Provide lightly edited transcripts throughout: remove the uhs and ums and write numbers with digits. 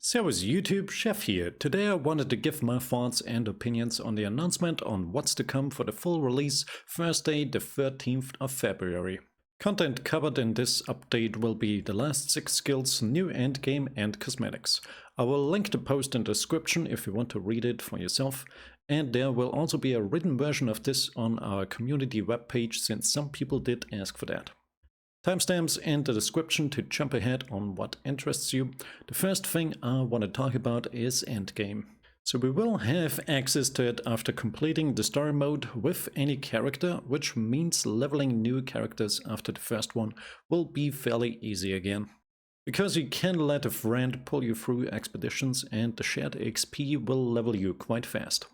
Servus YouTube, Chef here. Today I wanted to give my thoughts and opinions on the announcement on what's to come for the full release Thursday the 13th of February. Content covered in this update will be the last 6 skills, new endgame and cosmetics. I will link the post in the description if you want to read it for yourself, and there will also be a written version of this on our community webpage since some people did ask for that. Timestamps in the description to jump ahead on what interests you. The first thing I want to talk about is endgame. So we will have access to it after completing the story mode with any character, which means leveling new characters after the first one will be fairly easy again. Because you can let a friend pull you through expeditions and the shared XP will level you quite fast.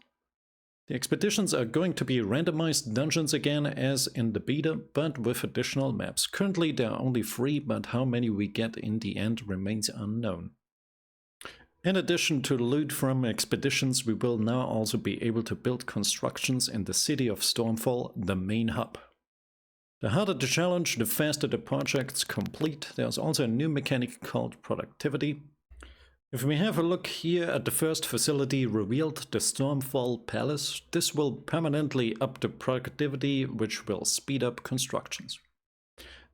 The expeditions are going to be randomized dungeons again as in the beta, but with additional maps. Currently there are only 3, but how many we get in the end remains unknown. In addition to loot from expeditions, we will now also be able to build constructions in the city of Stormfall, the main hub. The harder the challenge, the faster the projects complete. There's also a new mechanic called productivity. If we have a look here at the first facility revealed, the Stormfall Palace, this will permanently up the productivity, which will speed up constructions.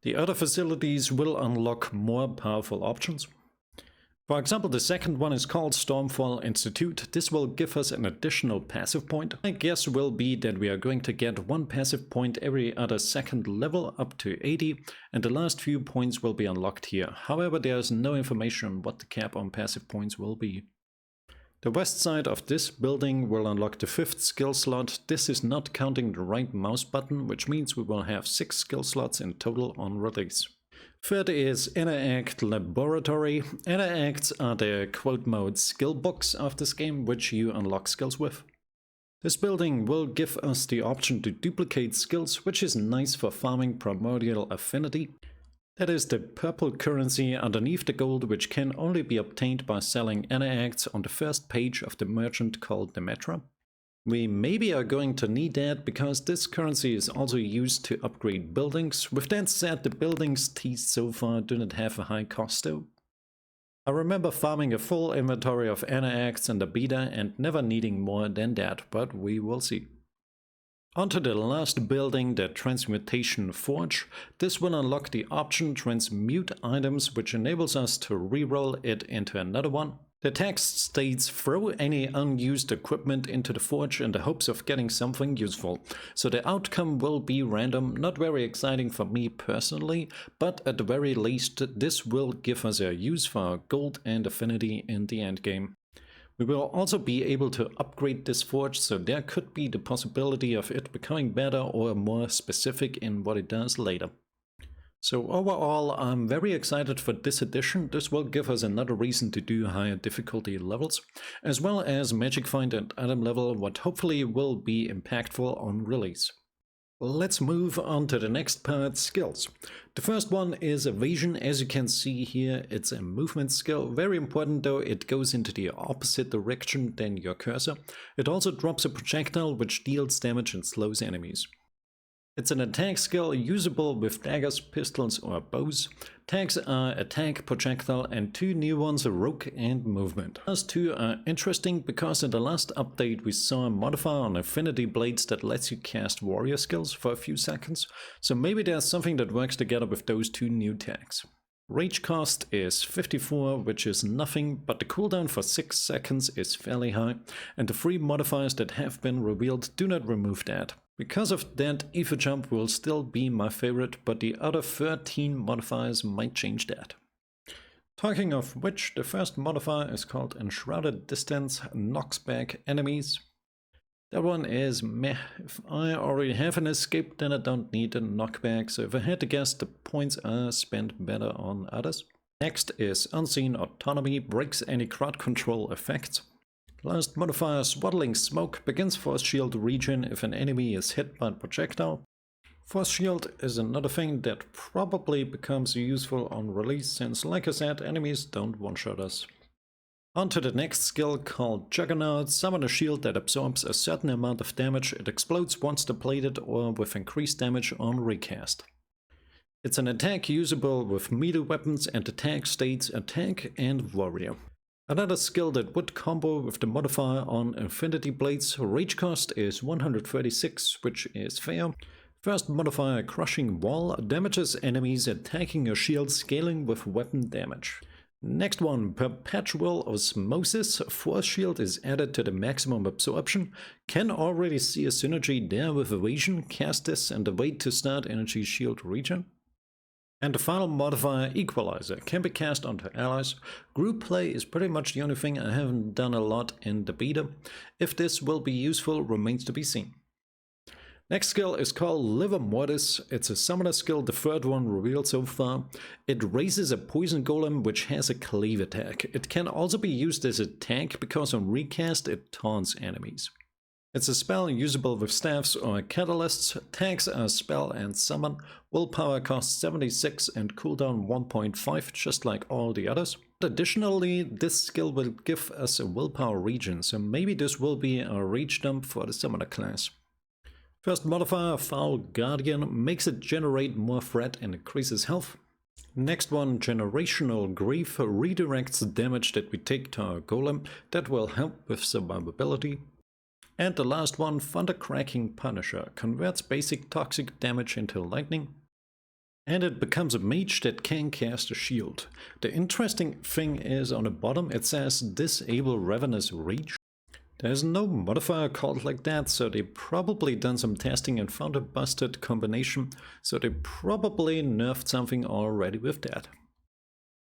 The other facilities will unlock more powerful options. For example, the second one is called Stormfall Institute. This will give us an additional passive point. My guess will be that we are going to get 1 passive point every other second level up to 80, and the last few points will be unlocked here. However, there is no information on what the cap on passive points will be. The west side of this building will unlock the 5th skill slot. This is not counting the right mouse button, which means we will have 6 skill slots in total on release. Third is Inner Act Laboratory. Inner Acts are the quote mode skill books of this game, which you unlock skills with. This building will give us the option to duplicate skills, which is nice for farming primordial affinity. That is the purple currency underneath the gold, which can only be obtained by selling Inner Acts on the first page of the merchant called the Metra. We maybe are going to need that because this currency is also used to upgrade buildings. With that said, the buildings teased so far do not have a high cost though. I remember farming a full inventory of Inner Acts in the beta and never needing more than that, but we will see. Onto the last building, the Transmutation Forge. This will unlock the option Transmute Items, which enables us to reroll it into another one. The text states, throw any unused equipment into the forge in the hopes of getting something useful. So the outcome will be random, not very exciting for me personally, but at the very least this will give us a use for our gold and affinity in the endgame. We will also be able to upgrade this forge, so there could be the possibility of it becoming better or more specific in what it does later. So overall, I'm very excited for this edition. This will give us another reason to do higher difficulty levels, as well as magic find and item level, what hopefully will be impactful on release. Let's move on to the next part, skills. The first one is evasion. As you can see here, it's a movement skill. Very important though, it goes into the opposite direction than your cursor. It also drops a projectile which deals damage and slows enemies. It's an attack skill usable with daggers, pistols or bows. Tags are attack, projectile and 2 new ones, rogue and movement. Those 2 are interesting because in the last update we saw a modifier on affinity blades that lets you cast warrior skills for a few seconds, so maybe there's something that works together with those 2 new tags. Rage cost is 54, which is nothing, but the cooldown for 6 seconds is fairly high, and the 3 modifiers that have been revealed do not remove that. Because of that, Ether Jump will still be my favorite, but the other 13 modifiers might change that. Talking of which, the first modifier is called Enshrouded Distance, knocks back enemies. That one is meh. If I already have an escape, then I don't need a knockback, so if I had to guess, the points are spent better on others. Next is Unseen Autonomy, breaks any crowd control effects. Last modifier, Swaddling Smoke, begins Force Shield regen if an enemy is hit by a projectile. Force Shield is another thing that probably becomes useful on release, since like I said, enemies don't one-shot us. On to the next skill called Juggernaut, summon a shield that absorbs a certain amount of damage. It explodes once depleted or with increased damage on recast. It's an attack usable with melee weapons and attack states attack and warrior. Another skill that would combo with the modifier on Infinity Blades, reach cost is 136, which is fair. First modifier, Crushing Wall, damages enemies attacking your shield, scaling with weapon damage. Next one, Perpetual Osmosis, Force Shield is added to the maximum absorption. Can already see a synergy there with Evasion, cast this and await to start energy shield regen. And the final modifier, Equalizer, can be cast onto allies. Group play is pretty much the only thing I haven't done a lot in the beta. If this will be useful remains to be seen. Next skill is called Liver Mortis. It's a summoner skill, the third one revealed so far. It raises a poison golem which has a cleave attack. It can also be used as a tank because on recast it taunts enemies. It's a spell usable with staffs or catalysts. Tags are spell and summon. Willpower costs 76 and cooldown 1.5, just like all the others. Additionally, this skill will give us a willpower regen, so maybe this will be a reach dump for the summoner class. First modifier, Foul Guardian, makes it generate more threat and increases health. Next one, Generational Grief, redirects damage that we take to our golem. That will help with survivability. And the last one, Thunder Cracking Punisher, converts basic toxic damage into lightning. And it becomes a mage that can cast a shield. The interesting thing is on the bottom it says Disable Ravenous Reach. There's no modifier called like that, so they probably done some testing and found a busted combination, so they probably nerfed something already with that.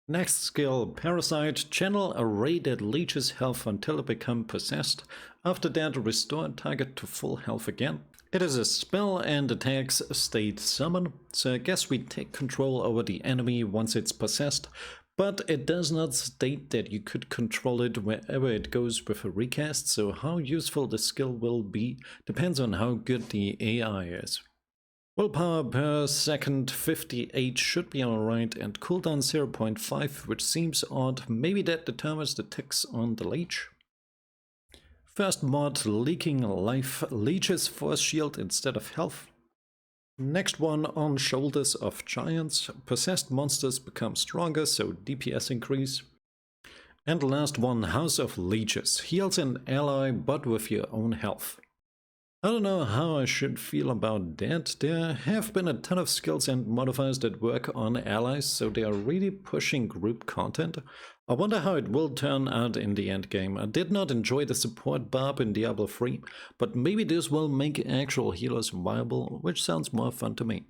Next skill, Parasite, channel a ray that leeches health until it becomes possessed. After that, restore target to full health again. It is a spell and attacks state summon, so I guess we take control over the enemy once it's possessed. But it does not state that you could control it wherever it goes with a recast, so how useful the skill will be depends on how good the AI is. Willpower per second 58 should be alright, and cooldown 0.5, which seems odd. Maybe that determines the ticks on the leech. First mod, Leaking Life, leeches force shield instead of health. Next one, on Shoulders of Giants, possessed monsters become stronger, so DPS increase. And last one, House of Leeches, heals an ally but with your own health. I don't know how I should feel about that. There have been a ton of skills and modifiers that work on allies, so they are really pushing group content. I wonder how it will turn out in the endgame. I did not enjoy the support barb in Diablo 3, but maybe this will make actual healers viable, which sounds more fun to me.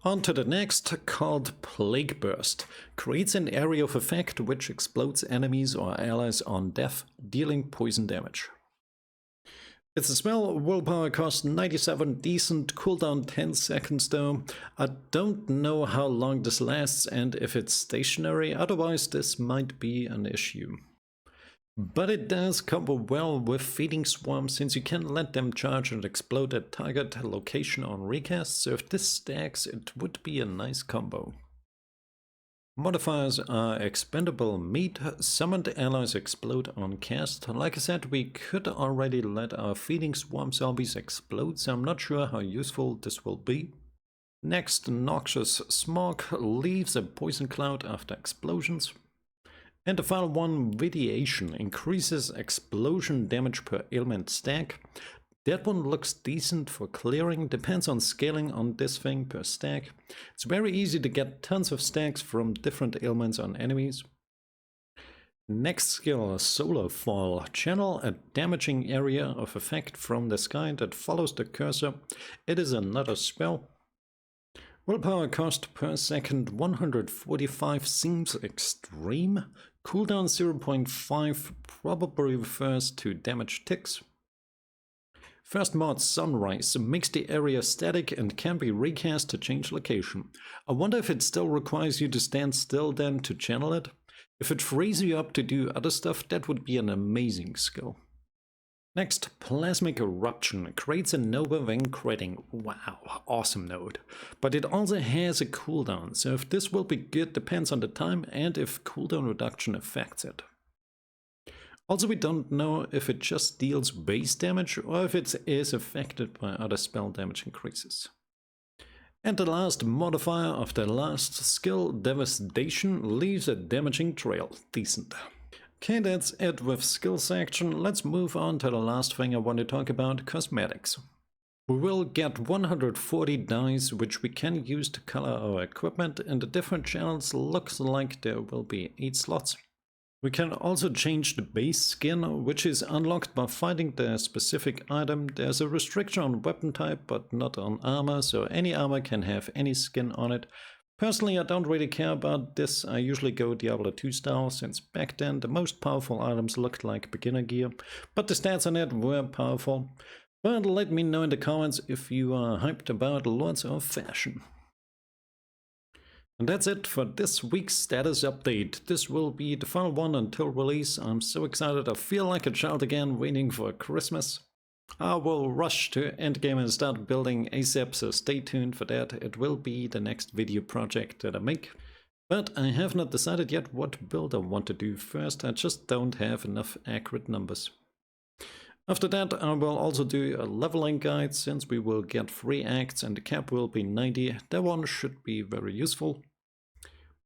On to the next, called Plague Burst. Creates an area of effect which explodes enemies or allies on death, dealing poison damage. It's a spell, willpower cost 97, decent, cooldown 10 seconds though. I don't know how long this lasts and if it's stationary, otherwise this might be an issue. But it does combo well with Feeding Swarm, since you can let them charge and explode at target location on recast, so if this stacks it would be a nice combo. Modifiers are Expendable Meat, summoned allies explode on cast. Like I said, we could already let our Feeding Swarm zombies explode, so I'm not sure how useful this will be. Next, Noxious Smog, leaves a poison cloud after explosions. And the final one, Vidiation, increases explosion damage per ailment stack. That one looks decent for clearing, depends on scaling on this thing per stack. It's very easy to get tons of stacks from different ailments on enemies. Next skill, Solar Fall, channel a damaging area of effect from the sky that follows the cursor. It is another spell. Willpower cost per second 145 seems extreme. Cooldown 0.5 probably refers to damage ticks. First mod, Sunrise, makes the area static and can be recast to change location. I wonder if it still requires you to stand still then to channel it. If it frees you up to do other stuff, that would be an amazing skill. Next, Plasmic Eruption, creates a nova when critting. Wow, awesome node. But it also has a cooldown, so if this will be good depends on the time and if cooldown reduction affects it. Also, we don't know if it just deals base damage or if it is affected by other spell damage increases. And the last modifier of the last skill, Devastation, leaves a damaging trail. Decent. Okay, that's it with skill section. Let's move on to the last thing I want to talk about, cosmetics. We will get 140 dyes which we can use to color our equipment. In the different channels looks like there will be 8 slots. We can also change the base skin, which is unlocked by finding the specific item. There's a restriction on weapon type, but not on armor, so any armor can have any skin on it. Personally, I don't really care about this. I usually go Diablo 2 style, since back then the most powerful items looked like beginner gear, but the stats on it were powerful. But let me know in the comments if you are hyped about Lords of Fashion. And that's it for this week's status update. This will be the final one until release. I'm so excited, I feel like a child again waiting for Christmas. I will rush to endgame and start building ASAP, so stay tuned for that. It will be the next video project that I make. But I have not decided yet what build I want to do first, I just don't have enough accurate numbers. After that I will also do a leveling guide, since we will get 3 acts and the cap will be 90. That one should be very useful.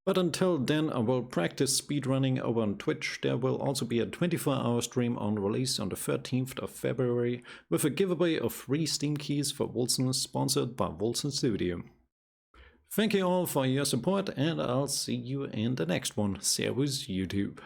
But until then I will practice speedrunning over on Twitch. There will also be a 24-hour stream on release on the 13th of February with a giveaway of 3 Steam keys for Wolcen, sponsored by Wolcen Studio. Thank you all for your support and I'll see you in the next one. Servus YouTube.